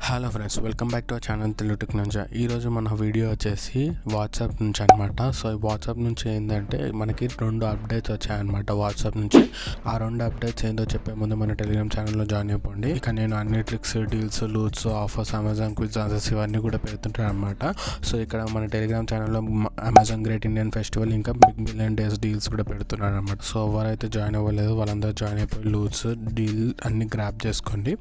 Hello friends, welcome back to our channel Telugu technology. ఈరోజు మన video వచ్చేసి వాట్సాప్ నుంచి అనమాట. సో ఈ వాట్సాప్ నుంచి ఏంటంటే మనకి 2 అప్డేట్స్ వచ్చాయన్నమాట వాట్సాప్ నుంచి. ఆ 2 అప్డేట్స్ ఏందో చెప్పే ముందు మన టెలిగ్రామ్ ఛానల్లో జాయిన్ అయిపోండి. ఇక నేను అన్ని tricks, deals, loots, offers, Amazon quiz answers ఇవన్నీ కూడా పెడుతుంటాను అనమాట. సో ఇక్కడ మన టెలిగ్రామ్ ఛానల్లో అమెజాన్ గ్రేట్ ఇండియన్ ఫెస్టివల్ ఇంకా బిగ్ బిలియన్ డేస్ డీల్స్ కూడా పెడుతున్నాను అనమాట. సో ఎవరైతే జాయిన్ అవ్వలేదు వాళ్ళందరూ జాయిన్ అయిపోయి లూట్స్, డీల్ అన్ని గ్రాప్ చేసుకోండి.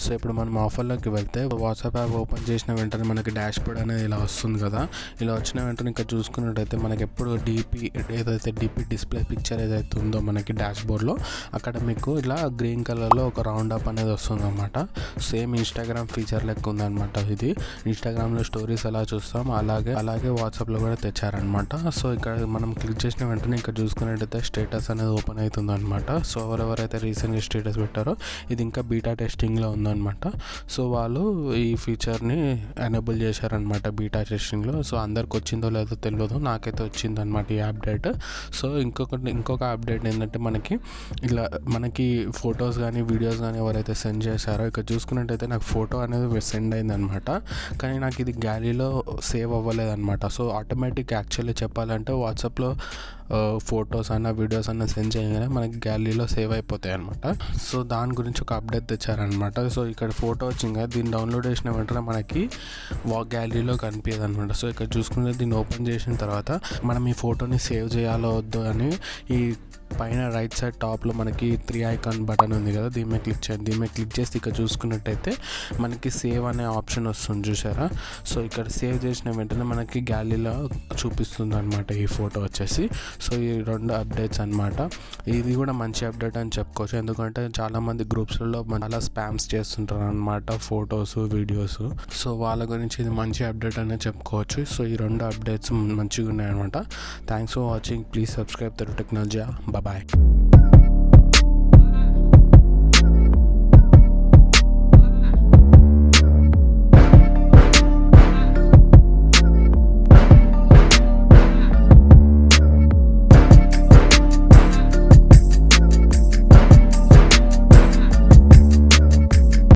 సో ఇప్పుడు మనం ఆఫర్లోకి వెళ్తే వాట్సాప్ యాప్ ఓపెన్ చేసిన వెంటనే మనకి డాష్ బోర్డ్ అనేది ఇలా వస్తుంది కదా. ఇలా వచ్చిన వెంటనే ఇక్కడ చూసుకున్నట్టయితే మనకి ఎప్పుడు ఏదైతే డిపి డిస్ప్లే పిక్చర్ ఏదైతే ఉందో మనకి డాష్ బోర్డ్లో అక్కడ మీకు ఇలా గ్రీన్ కలర్లో ఒక రౌండ్ అప్ అనేది వస్తుంది అనమాట. సేమ్ ఇన్స్టాగ్రామ్ ఫీచర్ లెక్క ఉందన్నమాట. ఇది ఇన్స్టాగ్రామ్లో స్టోరీస్ ఎలా చూస్తాం అలాగే వాట్సాప్లో కూడా తెచ్చారనమాట. సో ఇక్కడ మనం క్లిక్ చేసిన వెంటనే ఇక్కడ చూసుకున్నట్టయితే స్టేటస్ అనేది ఓపెన్ అవుతుంది అనమాట. సో ఎవరెవరైతే రీసెంట్గా స్టేటస్ పెట్టారో ఇది ఇంకా బీటా టెస్టింగ్లో ఉందన్నమాట. సో వాళ్ళు ఈ ఫీచర్ని ఎనేబుల్ చేశారనమాట బీటా టెస్టింగ్లో. సో అందరికి వచ్చిందో లేదో తెలియదు, నాకైతే వచ్చిందనమాట ఈ అప్డేట్. సో ఇంకొక అప్డేట్ ఏంటంటే మనకి ఫొటోస్ కానీ వీడియోస్ కానీ ఎవరైతే సెండ్ చేశారో ఇక్కడ చూసుకున్నట్టయితే నాకు ఫోటో అనేది సెండ్ అయిందనమాట. కానీ నాకు ఇది గ్యాలరీలో సేవ్ అవ్వలేదన్నమాట. సో ఆటోమేటిక్ యాక్చువల్లీ చెప్పాలంటే వాట్సాప్లో ఫొటోస్ అన్న వీడియోస్ అన్న సెండ్ చేయగానే మనకి గ్యాలరీలో సేవ్ అయిపోతాయి అనమాట. సో దాని గురించి ఒక అప్డేట్ తెచ్చారనమాట. సో ఇక్కడ ఫోటో వచ్చింది కదా, దీన్ని డౌన్లోడ్ చేసిన వెంటనే మనకి గ్యాలరీలో కనిపించదు అనమాట. సో ఇక్కడ చూసుకుంటే దీన్ని ఓపెన్ చేసిన తర్వాత మనం ఈ ఫోటోని సేవ్ చేయాలో వద్దు అని ఈ పైన రైట్ సైడ్ టాప్లో మనకి 3 ఐకాన్ బటన్ ఉంది కదా, దీని మీద క్లిక్ చేయండి. దీని మీద క్లిక్ చేసి ఇక్కడ చూసుకున్నట్టయితే మనకి సేవ్ అనే ఆప్షన్ వస్తుంది చూసారా. సో ఇక్కడ సేవ్ చేసిన వెంటనే మనకి గ్యాలరీలో చూపిస్తుంది అనమాట ఈ ఫోటో వచ్చేసి. సో ఈ 2 అప్డేట్స్ అనమాట. ఇది కూడా మంచి అప్డేట్ అని చెప్పుకోవచ్చు, ఎందుకంటే చాలామంది గ్రూప్స్లలో చాలా స్పామ్స్ చేస్తుంటారు అనమాట ఫొటోస్, వీడియోస్. సో వాళ్ళ గురించి ఇది మంచి అప్డేట్ అనే చెప్పుకోవచ్చు. సో ఈ 2 అప్డేట్స్ మంచిగా ఉన్నాయన్నమాట. Thanks for watching. Please subscribe Telugu technology. Bye-bye.